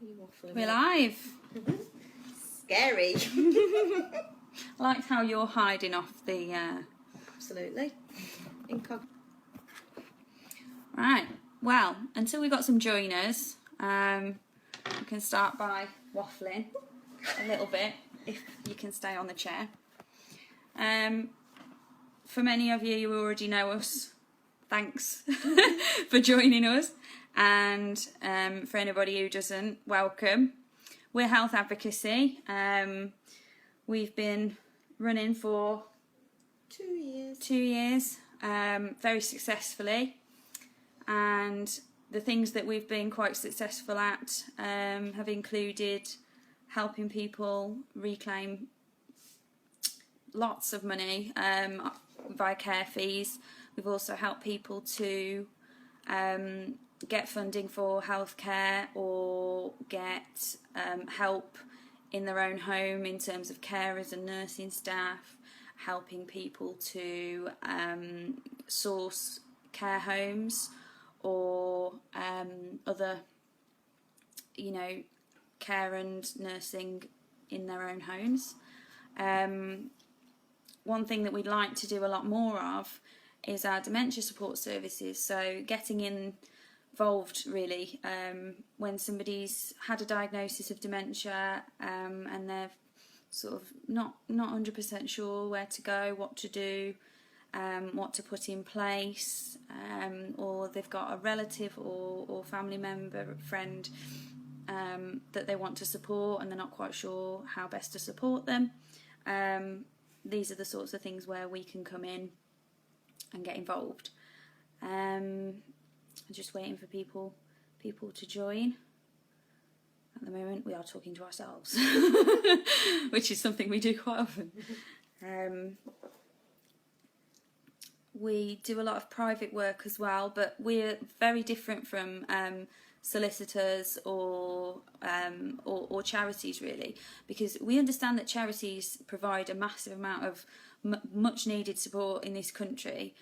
You waffling. We're live. Scary. I liked how you're hiding off the... Absolutely. Right, well, until we got some joiners, we can start by waffling a little bit, if you can stay on the chair. For many of you who already know us, thanks for joining us. And for anybody who doesn't, welcome. We're Health Advocacy. We've been running for 2 years. 2 years, very successfully. And the things that we've been quite successful at have included helping people reclaim lots of money via care fees. We've also helped people to get funding for healthcare or get help in their own home in terms of carers and nursing staff, helping people to source care homes or other, care and nursing in their own homes. One thing that we'd like to do a lot more of is our dementia support services, so getting involved really when somebody's had a diagnosis of dementia and they're sort of not 100% sure where to go, what to do, what to put in place, or they've got a relative or family member, friend that they want to support and they're not quite sure how best to support them. These are the sorts of things where we can come in and get involved. I'm just waiting for people to join. At the moment, we are talking to ourselves, which is something we do quite often. We do a lot of private work as well, but we're very different from solicitors or charities really, because we understand that charities provide a massive amount of much needed support in this country,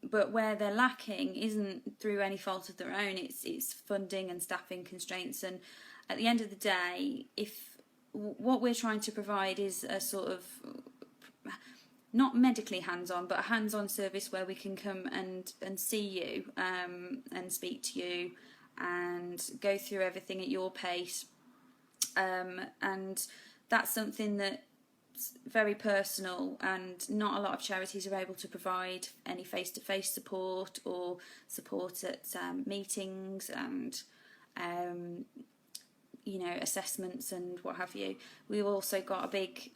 but where they're lacking isn't through any fault of their own. It's funding and staffing constraints, and at the end of the day, if what we're trying to provide is a sort of not medically hands-on, but a hands-on service where we can come and see you and speak to you and go through everything at your pace, and that's something that's very personal, and not a lot of charities are able to provide any face-to-face support or support at meetings and assessments and what have you. We've also got a big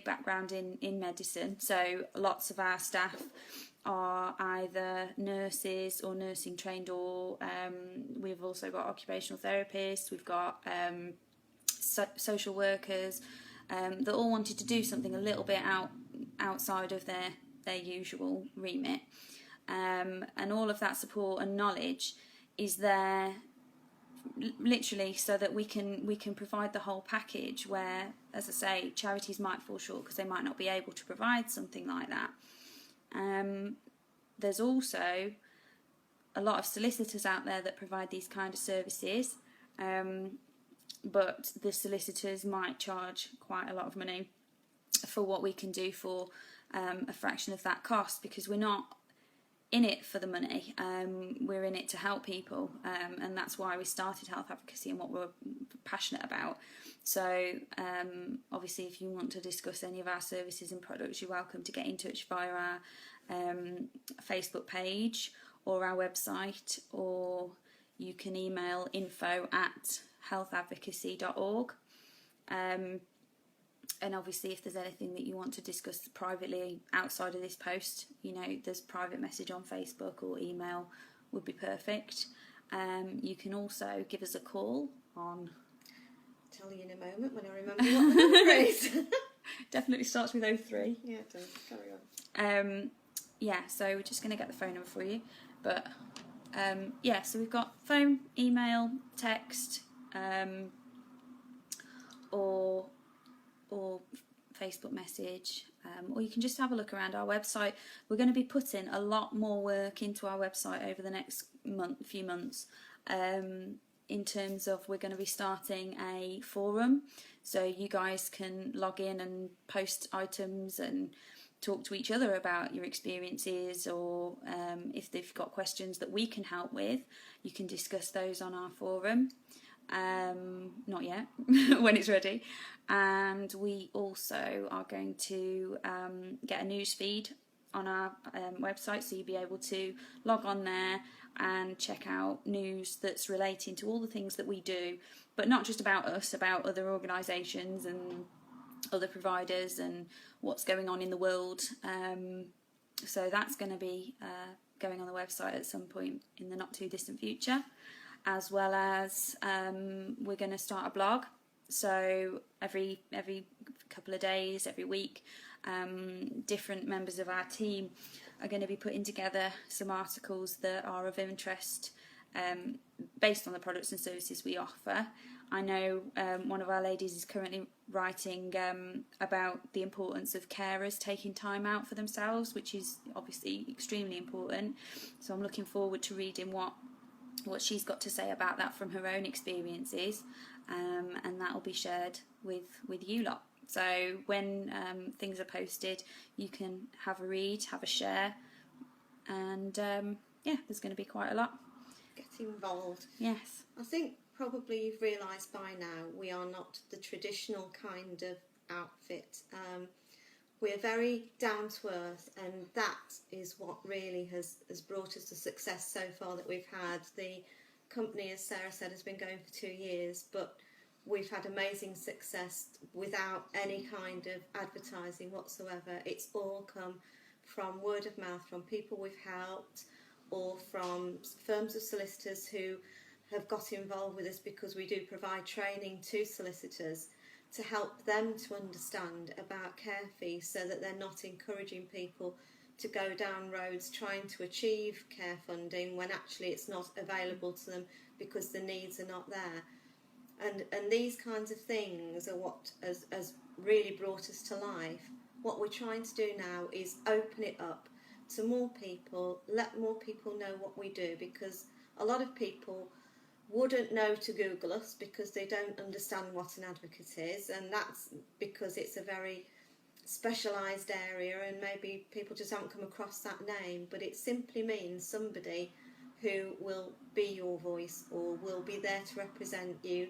background in medicine, so lots of our staff are either nurses or nursing trained, or we've also got occupational therapists, we've got social workers that all wanted to do something a little bit outside of their usual remit, and all of that support and knowledge is there literally so that we can provide the whole package, where, as I say, charities might fall short because they might not be able to provide something like that. There's also a lot of solicitors out there that provide these kind of services, but the solicitors might charge quite a lot of money for what we can do for a fraction of that cost, because we're not in it for the money, we're in it to help people, and that's why we started Health Advocacy and what we're passionate about. So obviously, if you want to discuss any of our services and products, you're welcome to get in touch via our Facebook page or our website, or you can email info@healthadvocacy.org. And obviously, if there's anything that you want to discuss privately outside of this post, there's private message on Facebook or email would be perfect. You can also give us a call on... Tell you in a moment when I remember what the number is. Definitely starts with 03. Yeah, it does. Carry on. So we're just going to get the phone number for you. But, so we've got phone, email, text, or Facebook message, or you can just have a look around our website. We're going to be putting a lot more work into our website over the next few months. in terms of we're going to be starting a forum, so you guys can log in and post items and talk to each other about your experiences, or if they've got questions that we can help with, you can discuss those on our forum. Not yet, when it's ready. And we also are going to get a news feed on our website, so you'll be able to log on there and check out news that's relating to all the things that we do, but not just about us, about other organisations and other providers and what's going on in the world. So that's going to be going on the website at some point in the not too distant future, as well as we're going to start a blog. So every couple of days, every week, different members of our team are going to be putting together some articles that are of interest based on the products and services we offer. I know one of our ladies is currently writing about the importance of carers taking time out for themselves, which is obviously extremely important. So I'm looking forward to reading what she's got to say about that from her own experiences, and that will be shared with you lot. So when things are posted, you can have a read, have a share, and there's going to be quite a lot. Get involved. Yes. I think probably you've realised by now we are not the traditional kind of outfit. We're very down to earth, and that is what really has brought us the success so far that we've had. The company, as Sarah said, has been going for 2 years, but we've had amazing success without any kind of advertising whatsoever. It's all come from word of mouth, from people we've helped, or from firms of solicitors who have got involved with us, because we do provide training to solicitors to help them to understand about care fees, so that they're not encouraging people to go down roads trying to achieve care funding when actually it's not available to them because the needs are not there. And these kinds of things are what has really brought us to life. What we're trying to do now is open it up to more people, let more people know what we do, because a lot of people wouldn't know to Google us because they don't understand what an advocate is, and that's because it's a very specialised area and maybe people just haven't come across that name. But it simply means somebody who will be your voice, or will be there to represent you,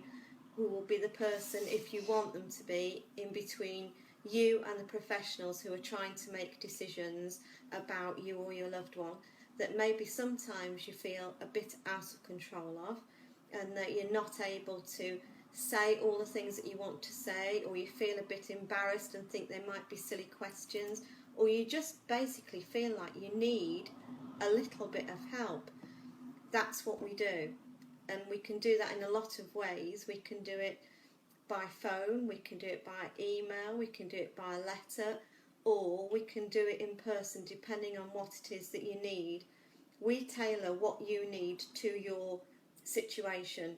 who will be the person, if you want them to be, in between you and the professionals who are trying to make decisions about you or your loved one that maybe sometimes you feel a bit out of control of, and that you're not able to say all the things that you want to say, or you feel a bit embarrassed and think they might be silly questions, or you just basically feel like you need a little bit of help. That's what we do, and we can do that in a lot of ways. We can do it by phone, we can do it by email, we can do it by letter, or we can do it in person, depending on what it is that you need. We tailor what you need to your situation,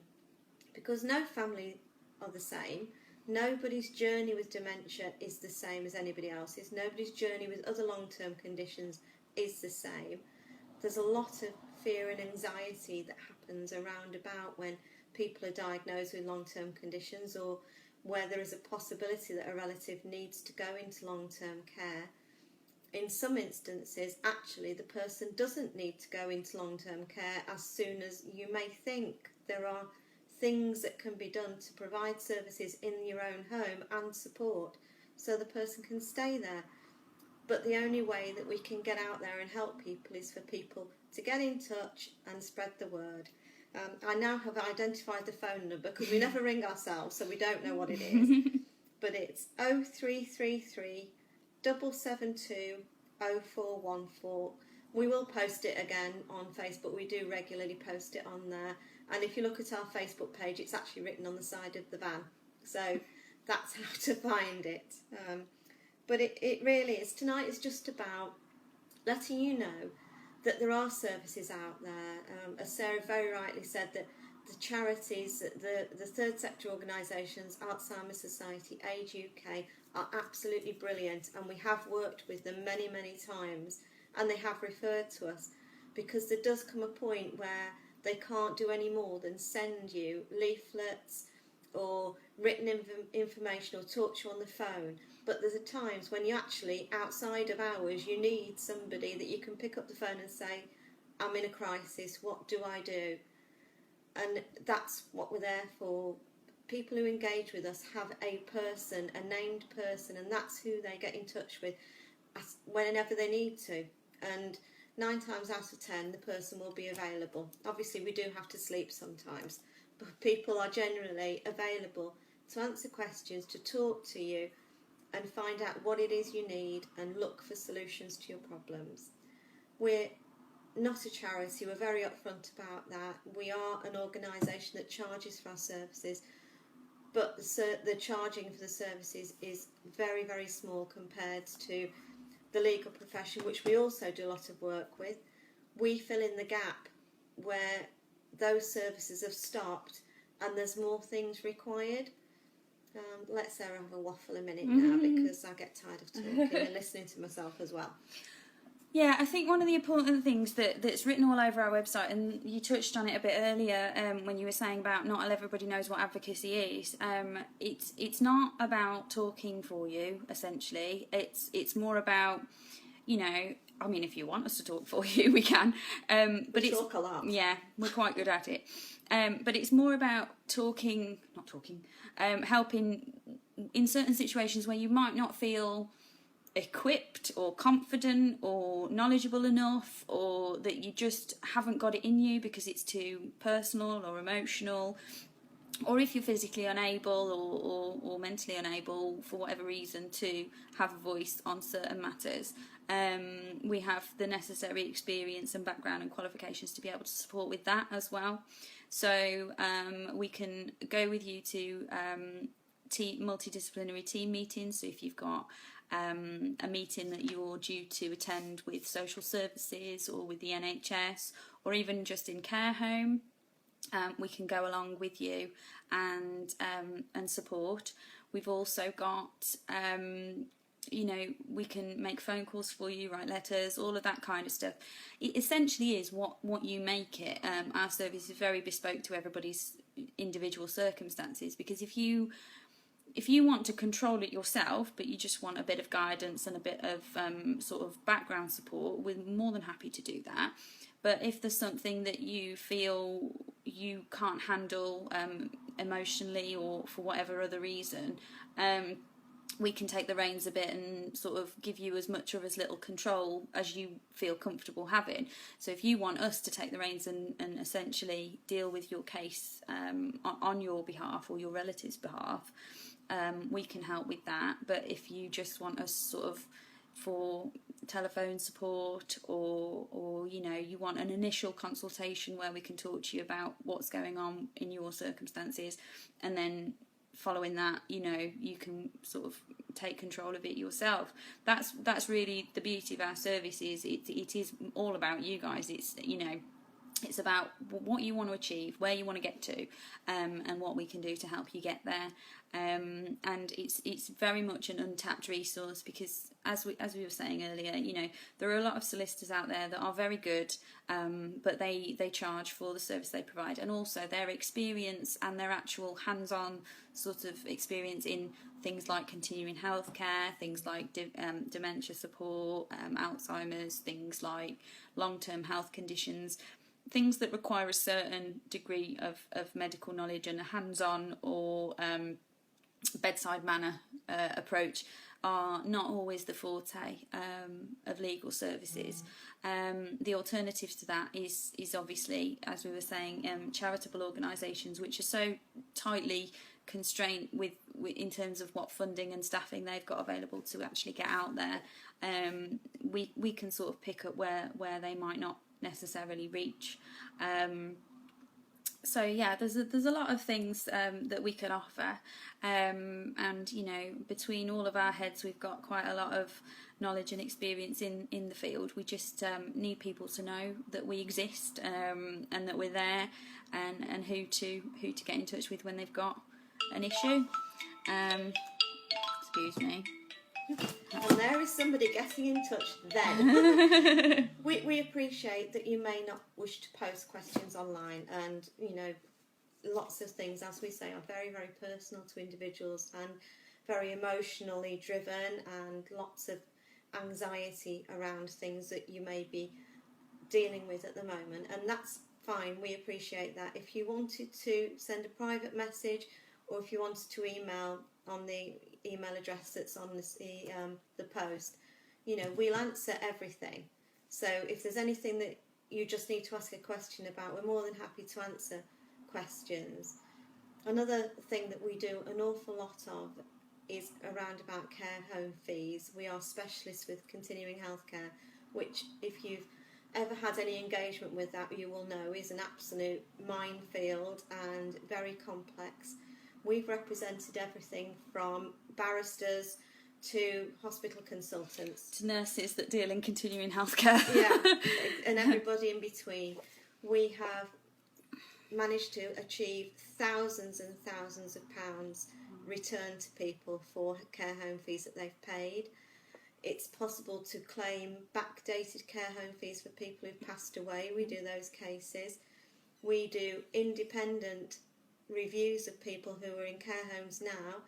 because no family are the same. Nobody's journey with dementia is the same as anybody else's. Nobody's journey with other long-term conditions is the same. There's a lot of fear and anxiety that happens around about when people are diagnosed with long-term conditions, or where there is a possibility that a relative needs to go into long-term care. In some instances, actually, the person doesn't need to go into long-term care as soon as you may think. There are things that can be done to provide services in your own home and support, so the person can stay there. But the only way that we can get out there and help people is for people to get in touch and spread the word. I now have identified the phone number, because we never ring ourselves, so we don't know what it is. But it's 0333 772 0414. We will post it again on Facebook. We do regularly post it on there. And if you look at our Facebook page, it's actually written on the side of the van. So that's how to find it. But it really is. Tonight is just about letting you know that there are services out there. As Sarah very rightly said, that the charities, the third sector organisations, Alzheimer's Society, Age UK, are absolutely brilliant, and we have worked with them many, many times, and they have referred to us, because there does come a point where they can't do any more than send you leaflets or written information or talk to you on the phone. But there's times when you actually, outside of hours, you need somebody that you can pick up the phone and say, I'm in a crisis, what do I do? And that's what we're there for. People who engage with us have a person, a named person, and that's who they get in touch with whenever they need to. And 9 times out of 10, the person will be available. Obviously, we do have to sleep sometimes, but people are generally available to answer questions, to talk to you, and find out what it is you need and look for solutions to your problems. We're not a charity, we're very upfront about that. We are an organisation that charges for our services, but the charging for the services is very, very small compared to the legal profession, which we also do a lot of work with. We fill in the gap where those services have stopped and there's more things required. Let Sarah have a waffle a minute now, because I get tired of talking and listening to myself as well. Yeah, I think one of the important things that's written all over our website, and you touched on it a bit earlier when you were saying about not everybody knows what advocacy is. It's not about talking for you, essentially. It's more about, you know, I mean, if you want us to talk for you, we can. But we talk a lot. Yeah, we're quite good at it. But it's more about helping in certain situations where you might not feel equipped or confident or knowledgeable enough, or that you just haven't got it in you because it's too personal or emotional, or if you're physically unable or mentally unable for whatever reason to have a voice on certain matters. We have the necessary experience and background and qualifications to be able to support with that as well. So we can go with you to multidisciplinary team meetings. So if you've got a meeting that you're due to attend with social services or with the NHS, or even just in care home, we can go along with you and support. We've also got we can make phone calls for you, write letters, all of that kind of stuff. It essentially is what you make it. Our service is very bespoke to everybody's individual circumstances, because if you want to control it yourself, but you just want a bit of guidance and a bit of sort of background support, we're more than happy to do that. But if there's something that you feel you can't handle emotionally or for whatever other reason, we can take the reins a bit and sort of give you as much or as little control as you feel comfortable having. So if you want us to take the reins and essentially deal with your case on your behalf or your relative's behalf, we can help with that. But if you just want us sort of for telephone support, or you want an initial consultation where we can talk to you about what's going on in your circumstances, and then following that, you can sort of take control of it yourself. That's really the beauty of our service. It is all about you guys. It's about what you want to achieve, where you want to get to, and what we can do to help you get there. And it's very much an untapped resource, because as we were saying earlier, there are a lot of solicitors out there that are very good, but they charge for the service they provide, and also their experience and their actual hands-on sort of experience in things like continuing healthcare, things like dementia support, Alzheimer's, things like long-term health conditions. Things that require a certain degree of medical knowledge and a hands-on or bedside manner approach are not always the forte of legal services. The alternative to that is obviously, as we were saying, charitable organisations, which are so tightly constrained with in terms of what funding and staffing they've got available to actually get out there. We can sort of pick up where they might not necessarily reach. So yeah, there's a lot of things that we can offer, and between all of our heads we've got quite a lot of knowledge and experience in the field. We just need people to know that we exist, and that we're there, and who to get in touch with when they've got an issue. Excuse me. And there is somebody getting in touch then. We appreciate that you may not wish to post questions online, and lots of things, as we say, are very, very personal to individuals and very emotionally driven, and lots of anxiety around things that you may be dealing with at the moment, and that's fine. We appreciate that. If you wanted to send a private message, or if you wanted to email on the email address that's on the post, we'll answer everything. So if there's anything that you just need to ask a question about, we're more than happy to answer questions. Another thing that we do an awful lot of is around about care home fees. We are specialists with continuing healthcare, which, if you've ever had any engagement with that, you will know is an absolute minefield and very complex. We've represented everything from barristers to hospital consultants. To nurses that deal in continuing healthcare. Yeah, and everybody in between. We have managed to achieve thousands and thousands of pounds returned to people for care home fees that they've paid. It's possible to claim backdated care home fees for people who've passed away. We do those cases. We do independent reviews of people who are in care homes now,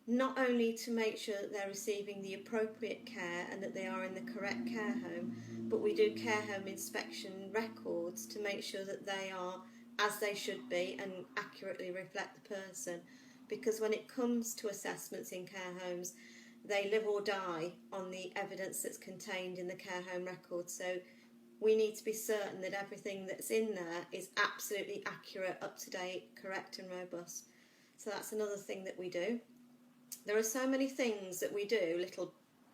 not only to make sure that they're receiving the appropriate care and that they are in the correct care home, but we do care home inspection records to make sure that they are as they should be and accurately reflect the person. Because when it comes to assessments in care homes, they live or die on the evidence that's contained in the care home record. So we need to be certain that everything that's in there is absolutely accurate, up to date, correct and robust. So that's another thing that we do. There are so many things that we do,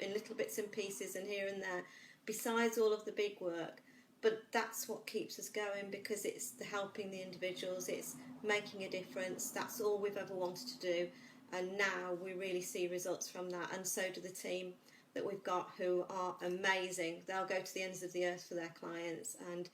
in little bits and pieces and here and there, besides all of the big work. But that's what keeps us going, because it's helping the individuals, it's making a difference. That's all we've ever wanted to do. And now we really see results from that. And so do the team that we've got, who are amazing. They'll go to the ends of the earth for their clients. And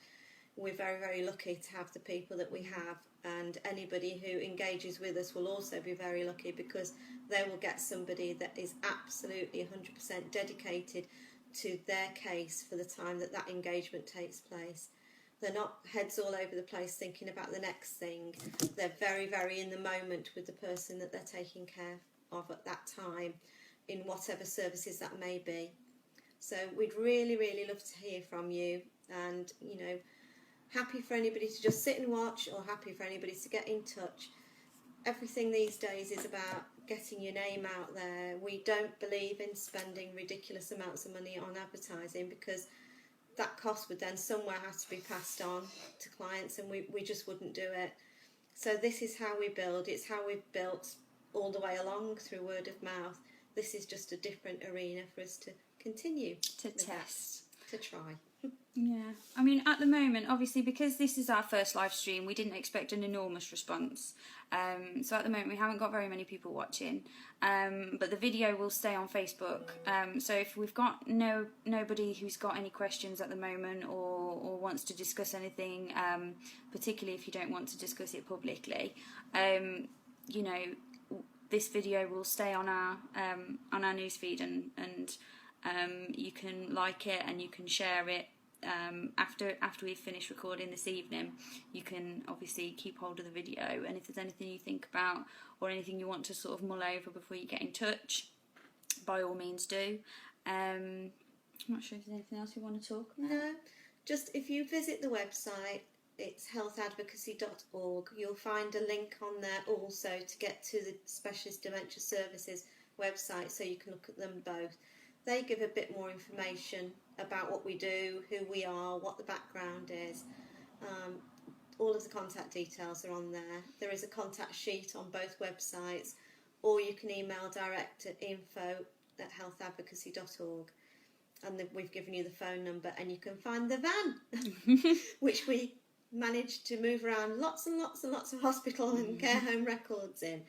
we're very, very lucky to have the people that we have. And anybody who engages with us will also be very lucky, because they will get somebody that is absolutely 100% dedicated to their case for the time that engagement takes place. They're not heads all over the place thinking about the next thing. They're very, very in the moment with the person that they're taking care of at that time, in whatever services that may be. So we'd really, really love to hear from you, and happy for anybody to just sit and watch, or happy for anybody to get in touch. Everything these days is about getting your name out there. We don't believe in spending ridiculous amounts of money on advertising, because that cost would then somewhere have to be passed on to clients, and we just wouldn't do it. So this is how we build. It's how we've built all the way along, through word of mouth. This is just a different arena for us to continue to test, to try. Yeah, I mean, at the moment, obviously, because this is our first live stream, we didn't expect an enormous response. So at the moment, we haven't got very many people watching. But the video will stay on Facebook. So if we've got nobody who's got any questions at the moment, or wants to discuss anything, particularly if you don't want to discuss it publicly, this video will stay on our newsfeed, and you can like it and you can share it. After we've finished recording this evening, you can obviously keep hold of the video, and if there's anything you think about or anything you want to sort of mull over before you get in touch, by all means do. I'm not sure if there's anything else you want to talk about. No, just if you visit the website, it's healthadvocacy.org, you'll find a link on there also to get to the Specialist Dementia Services website, so you can look at them both. They give a bit more information about what we do, who we are, what the background is. All of the contact details are on there. There is a contact sheet on both websites, or you can email direct at info@healthadvocacy.org. And we've given you the phone number, and you can find the van, which we managed to move around lots and lots and lots of hospital and care home records in.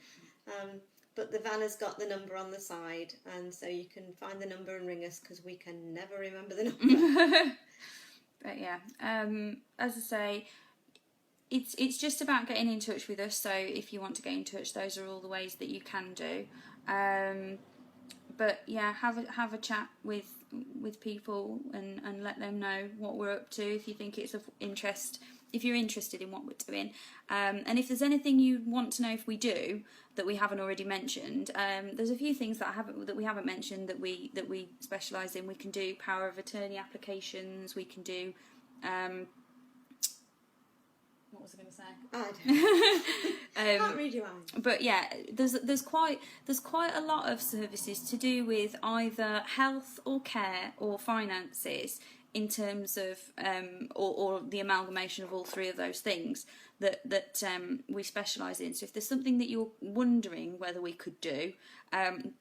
But the van has got the number on the side, and so you can find the number and ring us, because we can never remember the number. But yeah, as I say, it's just about getting in touch with us. So if you want to get in touch, those are all the ways that you can do. but yeah, have a chat with people and let them know what we're up to if you think it's of interest, if you're interested in what we're doing, and if there's anything you want to know if we do that we haven't already mentioned. There's a few things that we haven't mentioned that we specialise in. We can do power of attorney applications. We can do what was I going to say? I don't know. Can't read your mind. But yeah, there's quite a lot of services to do with either health or care or finances, in terms of or the amalgamation of all three of those things that we specialise in. So if there's something that you're wondering whether we could do,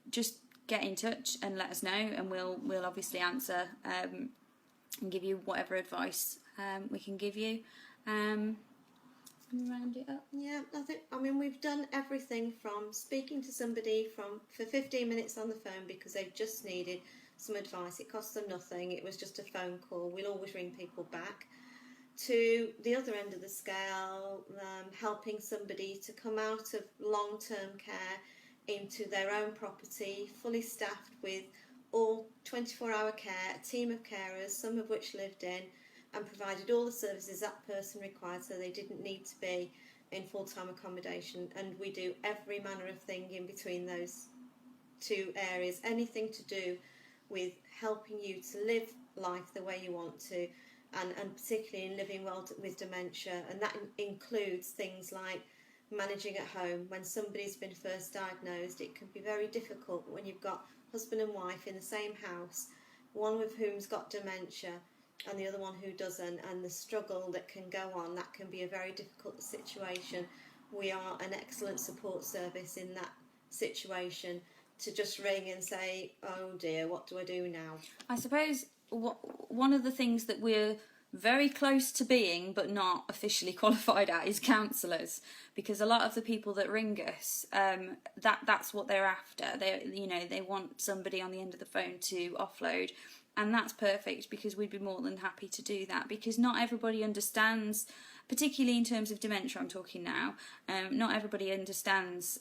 just get in touch and let us know, and we'll obviously answer and give you whatever advice we can give you. Round it up. Yeah, I mean we've done everything from speaking to somebody for 15 minutes on the phone because they've just needed some advice. It cost them nothing. It was just a phone call. We'll always ring people back. To the other end of the scale, helping somebody to come out of long-term care into their own property, fully staffed with all 24-hour care, a team of carers, some of which lived in, and provided all the services that person required, so they didn't need to be in full-time accommodation. And we do every manner of thing in between those two areas, anything to do with helping you to live life the way you want to, and particularly in living well with dementia. And that includes things like managing at home. When somebody's been first diagnosed, it can be very difficult when you've got husband and wife in the same house, one of whom's got dementia and the other one who doesn't, and the struggle that can go on. That can be a very difficult situation. We are an excellent support service in that situation, to just ring and say, oh dear, what do I do now? I suppose one of the things that we're very close to being but not officially qualified at is counsellors, because a lot of the people that ring us, that's what they're after. They want somebody on the end of the phone to offload. And that's perfect, because we'd be more than happy to do that, because not everybody understands, particularly in terms of dementia I'm talking now, not everybody understands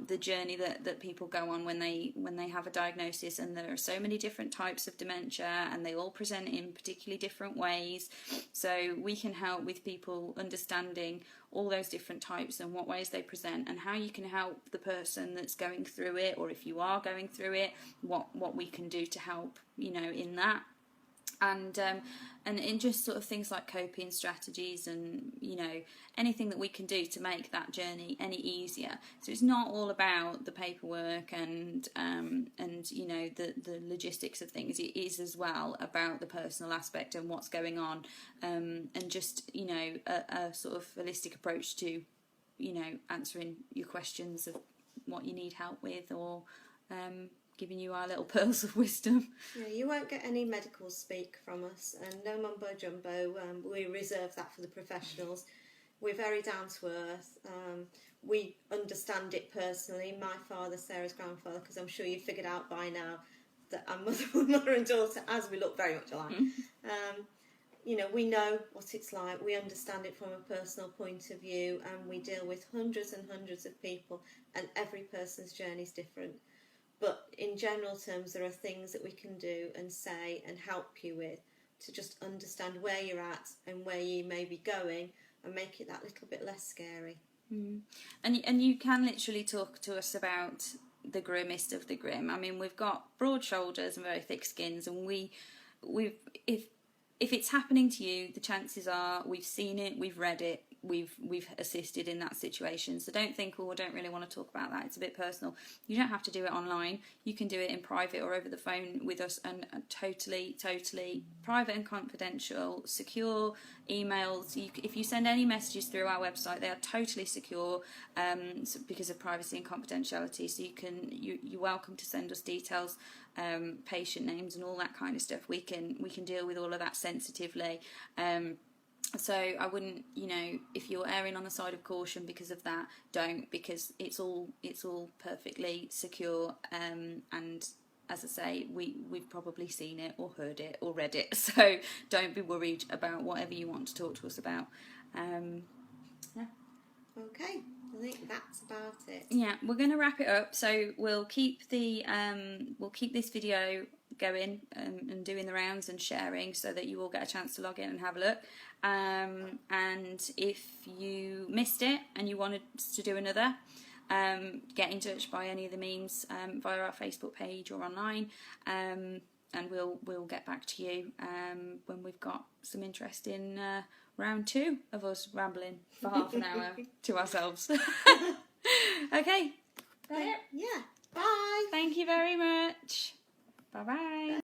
the journey that people go on when they have a diagnosis, and there are so many different types of dementia and they all present in particularly different ways. So we can help with people understanding all those different types and what ways they present, and how you can help the person that's going through it, or if you are going through it, what we can do to help, in that. And in just sort of things like coping strategies, and anything that we can do to make that journey any easier. So it's not all about the paperwork and the logistics of things. It is as well about the personal aspect and what's going on, and just a sort of holistic approach to answering your questions of what you need help with, or giving you our little pearls of wisdom. Yeah, you won't get any medical speak from us, and no mumbo jumbo. We reserve that for the professionals. We're very down to earth. We understand it personally. My father, Sarah's grandfather, because I'm sure you've figured out by now that I'm mother and daughter, as we look very much alike. We know what it's like. We understand it from a personal point of view, and we deal with hundreds and hundreds of people, and every person's journey is different. But in general terms, there are things that we can do and say and help you with to just understand where you're at and where you may be going, and make it that little bit less scary. And you can literally talk to us about the grimmest of the grim. I mean, we've got broad shoulders and very thick skins, and if it's happening to you, the chances are we've seen it, we've read it, we've assisted in that situation. So don't think, I don't really want to talk about that, it's a bit personal. You don't have to do it online. You can do it in private or over the phone with us, and totally private and confidential, secure emails. If you send any messages through our website, they are totally secure, because of privacy and confidentiality. So you're welcome to send us details, patient names and all that kind of stuff. We can deal with all of that sensitively. So I wouldn't, if you're erring on the side of caution because of that, don't, because it's all perfectly secure. And as I say, we've probably seen it or heard it or read it. So don't be worried about whatever you want to talk to us about. Yeah. Okay. I think that's about it. Yeah, we're going to wrap it up. So we'll keep this video going and doing the rounds and sharing, so that you all get a chance to log in and have a look. And if you missed it and you wanted us to do another, get in touch by any of the means, via our Facebook page or online, and we'll get back to you when we've got some interest in round 2 of us rambling for half an hour to ourselves. Okay. Yeah. Bye. Thank you very much. Bye bye.